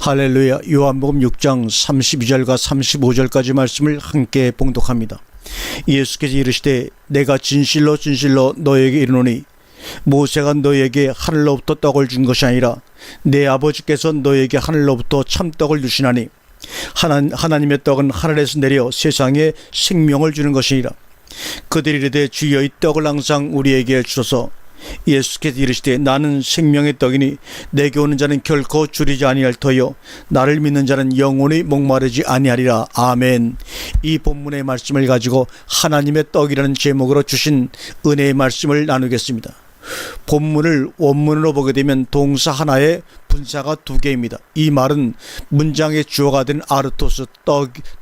할렐루야. 요한복음 6장 32절과 35절까지 말씀을 함께 봉독합니다. 예수께서 이르시되 내가 진실로 진실로 너에게 이르노니 모세가 너에게 하늘로부터 떡을 준 것이 아니라 내 아버지께서 너에게 하늘로부터 참떡을 주시나니 하나님의 떡은 하늘에서 내려 세상에 생명을 주는 것이니라. 그들이 이르되 주여 이 떡을 항상 우리에게 주소서. 예수께서 이르시되 나는 생명의 떡이니 내게 오는 자는 결코 줄이지 아니할 터요 나를 믿는 자는 영원히 목마르지 아니하리라. 아멘. 이 본문의 말씀을 가지고 하나님의 떡이라는 제목으로 주신 은혜의 말씀을 나누겠습니다. 본문을 원문으로 보게 되면 동사 하나에 분사가 두 개입니다. 이 말은 문장의 주어가 된 아르토스,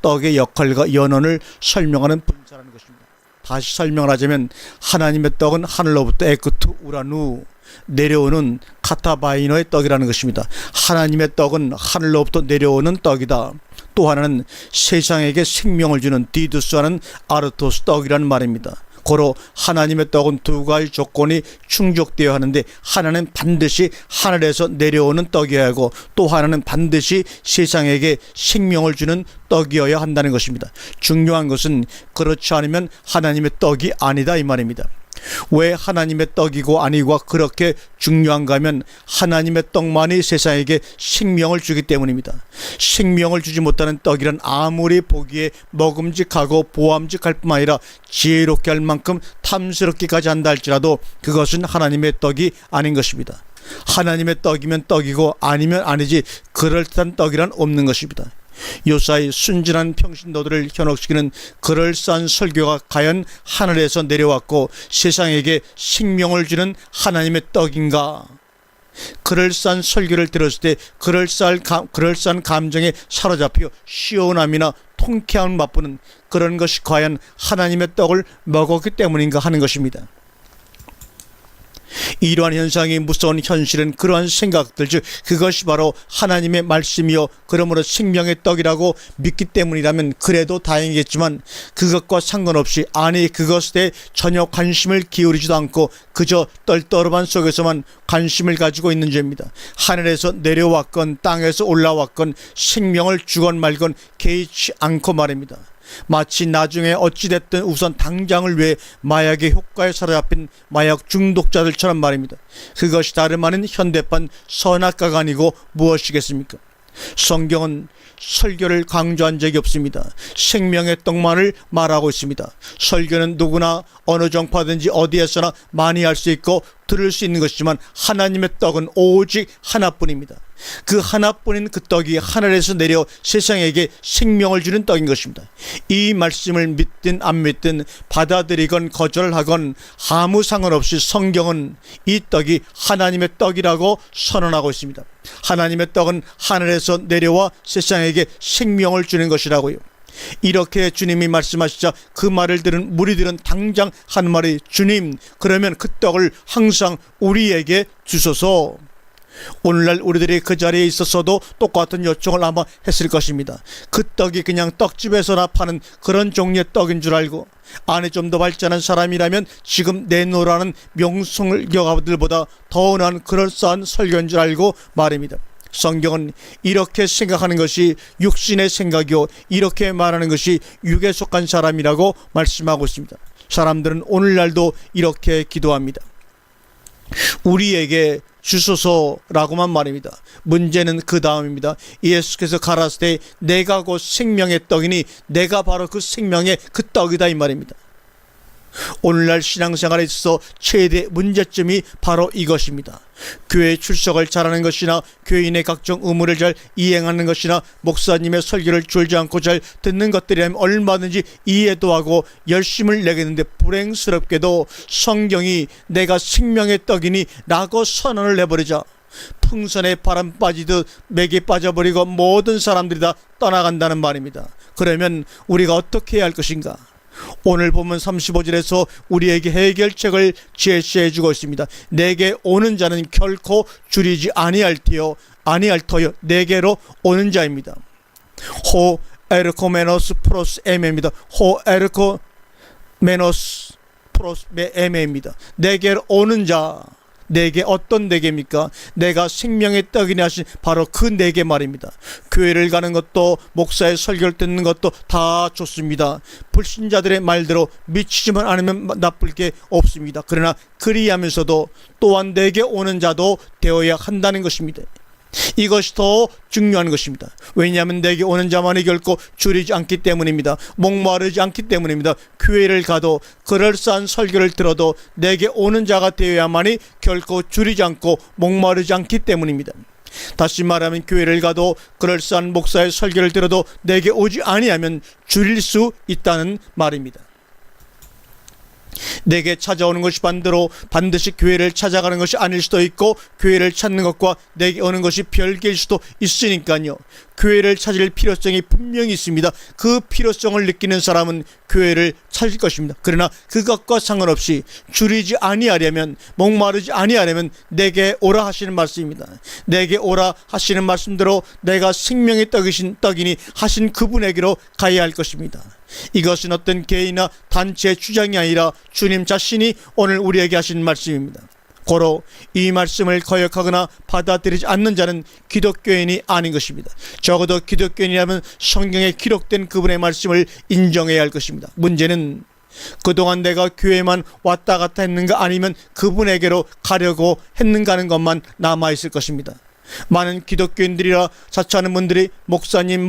떡의 역할과 연원을 설명하는 분사라는 것입니다. 다시 설명을 하자면 하나님의 떡은 하늘로부터 에크투 우라누 내려오는 카타바이노의 떡이라는 것입니다. 하나님의 떡은 하늘로부터 내려오는 떡이다. 또 하나는 세상에게 생명을 주는 디두스하는 아르토스 떡이라는 말입니다. 고로 하나님의 떡은 두 가지 조건이 충족되어야 하는데, 하나는 반드시 하늘에서 내려오는 떡이어야 하고 또 하나는 반드시 세상에게 생명을 주는 떡이어야 한다는 것입니다. 중요한 것은 그렇지 않으면 하나님의 떡이 아니다 이 말입니다. 왜 하나님의 떡이고 아니고가 그렇게 중요한가 하면 하나님의 떡만이 세상에게 생명을 주기 때문입니다. 생명을 주지 못하는 떡이란 아무리 보기에 먹음직하고 보암직할 뿐만 아니라 지혜롭게 할 만큼 탐스럽기까지 한다 할지라도 그것은 하나님의 떡이 아닌 것입니다. 하나님의 떡이면 떡이고 아니면 아니지 그럴듯한 떡이란 없는 것입니다. 요사이 순진한 평신도들을 현혹시키는 그럴싸한 설교가 과연 하늘에서 내려왔고 세상에게 생명을 주는 하나님의 떡인가? 그럴싸한 설교를 들었을 때 그럴싸한 감정에 사로잡혀 시원함이나 통쾌함을 맛보는 그런 것이 과연 하나님의 떡을 먹었기 때문인가 하는 것입니다. 이러한 현상이 무서운 현실은 그러한 생각들, 즉 그것이 바로 하나님의 말씀이요 그러므로 생명의 떡이라고 믿기 때문이라면 그래도 다행이겠지만, 그것과 상관없이 아니 그것에 전혀 관심을 기울이지도 않고 그저 떨떠름한 속에서만 관심을 가지고 있는 죄입니다. 하늘에서 내려왔건 땅에서 올라왔건 생명을 주건 말건 개의치 않고 말입니다. 마치 나중에 어찌됐든 우선 당장을 위해 마약의 효과에 사로잡힌 마약 중독자들처럼 말입니다. 그것이 다름 아닌 현대판 선악과가 아니고 무엇이겠습니까? 성경은 설교를 강조한 적이 없습니다. 생명의 떡만을 말하고 있습니다. 설교는 누구나 어느 정파든지 어디에서나 많이 할 수 있고 들을 수 있는 것이지만 하나님의 떡은 오직 하나뿐입니다. 그 하나뿐인 그 떡이 하늘에서 내려 세상에게 생명을 주는 떡인 것입니다. 이 말씀을 믿든 안 믿든 받아들이건 거절하건 아무 상관없이 성경은 이 떡이 하나님의 떡이라고 선언하고 있습니다. 하나님의 떡은 하늘에서 내려와 세상에게 생명을 주는 것이라고요. 이렇게 주님이 말씀하시자 그 말을 들은 무리들은 당장 한 말이, 주님 그러면 그 떡을 항상 우리에게 주소서. 오늘날 우리들이 그 자리에 있었어도 똑같은 요청을 아마 했을 것입니다. 그 떡이 그냥 떡집에서나 파는 그런 종류의 떡인 줄 알고, 안에 좀 더 발전한 사람이라면 지금 내놓으라는 명성을교가들보다 더 나은 그럴싸한 설교인 줄 알고 말입니다. 성경은 이렇게 생각하는 것이 육신의 생각이요 이렇게 말하는 것이 육에 속한 사람이라고 말씀하고 있습니다. 사람들은 오늘날도 이렇게 기도합니다. 우리에게 주소서라고만 말입니다. 문제는 그 다음입니다. 예수께서 가라사대 내가 곧 생명의 떡이니 내가 바로 그 생명의 그 떡이다 이 말입니다. 오늘날 신앙생활에 있어서 최대 문제점이 바로 이것입니다. 교회 출석을 잘하는 것이나 교인의 각종 의무를 잘 이행하는 것이나 목사님의 설교를 줄지 않고 잘 듣는 것들이라면 얼마든지 이해도 하고 열심을 내겠는데, 불행스럽게도 성경이 내가 생명의 떡이니 라고 선언을 해버리자 풍선에 바람 빠지듯 맥이 빠져버리고 모든 사람들이 다 떠나간다는 말입니다. 그러면 우리가 어떻게 해야 할 것인가? 오늘 보면 35절에서 우리에게 해결책을 제시해주고 있습니다. 내게 오는 자는 결코 줄이지 아니할 터요 내게로 오는 자입니다. 호 에르코메노스 프로스 에메입니다. 호 에르코메노스 프로스 에메입니다. 내게로 오는 자, 내게 어떤 내게입니까? 내가 생명의 떡이니 하신 바로 그 내게 말입니다. 교회를 가는 것도 목사의 설교를 듣는 것도 다 좋습니다. 불신자들의 말대로 미치지만 않으면 나쁠 게 없습니다. 그러나 그리하면서도 또한 내게 오는 자도 되어야 한다는 것입니다. 이것이 더 중요한 것입니다. 왜냐하면 내게 오는 자만이 결코 줄이지 않기 때문입니다. 목마르지 않기 때문입니다. 교회를 가도 그럴싸한 설교를 들어도 내게 오는 자가 되어야만이 결코 줄이지 않고 목마르지 않기 때문입니다. 다시 말하면 교회를 가도 그럴싸한 목사의 설교를 들어도 내게 오지 아니하면 줄일 수 있다는 말입니다. 내게 찾아오는 것이 반드시 교회를 찾아가는 것이 아닐 수도 있고, 교회를 찾는 것과 내게 오는 것이 별개일 수도 있으니까요. 교회를 찾을 필요성이 분명히 있습니다. 그 필요성을 느끼는 사람은 교회를 찾을 것입니다. 그러나 그것과 상관없이 줄이지 아니하려면, 목마르지 아니하려면 내게 오라 하시는 말씀입니다. 내게 오라 하시는 말씀대로 내가 생명의 떡이니 하신 그분에게로 가야 할 것입니다. 이것은 어떤 개인이나 단체의 주장이 아니라 주님 자신이 오늘 우리에게 하신 말씀입니다. 고로 이 말씀을 거역하거나 받아들이지 않는 자는 기독교인이 아닌 것입니다. 적어도 기독교인이라면 성경에 기록된 그분의 말씀을 인정해야 할 것입니다. 문제는 그동안 내가 교회만 왔다 갔다 했는가, 아니면 그분에게로 가려고 했는가 하는 것만 남아있을 것입니다. 많은 기독교인들이라 자처하는 분들이 목사님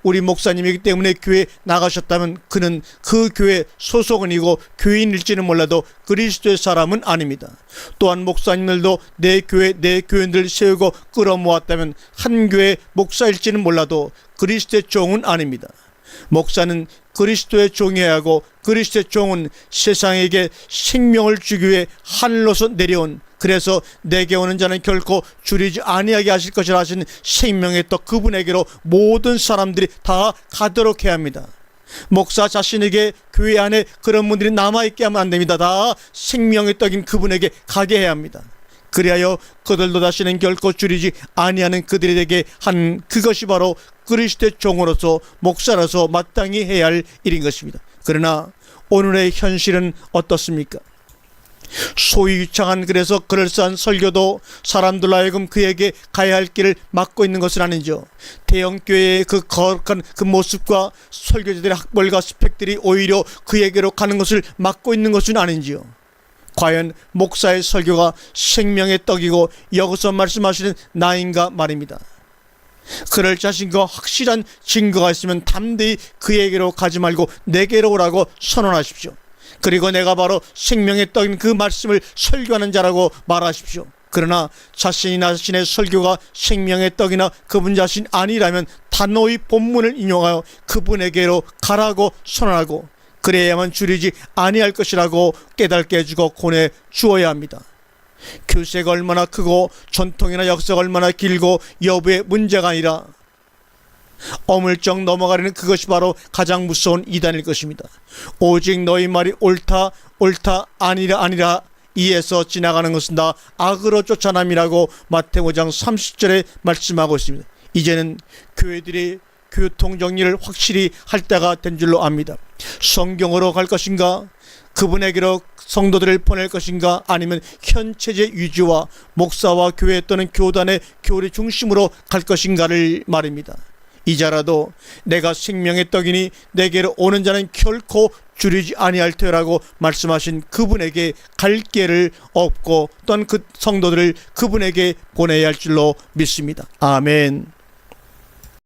우리 목사님이기 때문에 교회 나가셨다면 그는 그 교회 소속은이고 교인일지는 몰라도 그리스도의 사람은 아닙니다. 또한 목사님들도 내 교인들 세우고 끌어모았다면 한 교회 목사일지는 몰라도 그리스도의 종은 아닙니다. 목사는 그리스도의 종이어야 하고, 그리스도의 종은 세상에게 생명을 주기 위해 하늘로서 내려온, 그래서 내게 오는 자는 결코 줄이지 아니하게 하실 것이라 하신 생명의 떡 그분에게로 모든 사람들이 다 가도록 해야 합니다. 목사 자신에게 교회 안에 그런 분들이 남아있게 하면 안 됩니다. 다 생명의 떡인 그분에게 가게 해야 합니다. 그리하여 그들도 다시는 결코 줄이지 아니하는 그들에게 한 그것이 바로 그리스도의 종으로서, 목사로서 마땅히 해야 할 일인 것입니다. 그러나 오늘의 현실은 어떻습니까? 소위 유창한, 그래서 그럴싸한 설교도 사람들로 하여금 그에게 가야 할 길을 막고 있는 것은 아니죠. 대형교회의 그 거룩한 그 모습과 설교자들의 학벌과 스펙들이 오히려 그에게로 가는 것을 막고 있는 것은 아닌지요. 과연 목사의 설교가 생명의 떡이고 여기서 말씀하시는 나인가 말입니다. 그럴 자신과 확실한 증거가 있으면 담대히 그에게로 가지 말고 내게로 오라고 선언하십시오. 그리고 내가 바로 생명의 떡인 그 말씀을 설교하는 자라고 말하십시오. 그러나 자신의 설교가 생명의 떡이나 그분 자신 아니라면 단호히 본문을 인용하여 그분에게로 가라고 선언하고, 그래야만 줄이지 아니할 것이라고 깨닫게 해주고 권해 주어야 합니다. 교세가 얼마나 크고 전통이나 역사가 얼마나 길고 여부의 문제가 아니라 어물쩍 넘어가려는 그것이 바로 가장 무서운 이단일 것입니다. 오직 너희 말이 옳다 아니라 이에서 지나가는 것은 다 악으로 쫓아남이라고 마태복음 5장 30절에 말씀하고 있습니다. 이제는 교회들이 교통정리를 확실히 할 때가 된 줄로 압니다. 성경으로 갈 것인가, 그분에게로 성도들을 보낼 것인가, 아니면 현 체제 유지와 목사와 교회 또는 교단의 교리 중심으로 갈 것인가를 말입니다. 이자라도 내가 생명의 떡이니 내게로 오는 자는 결코 줄이지 아니할 테라고 말씀하신 그분에게 갈 길을 얻고 또한 그 성도들을 그분에게 보내야 할 줄로 믿습니다. 아멘.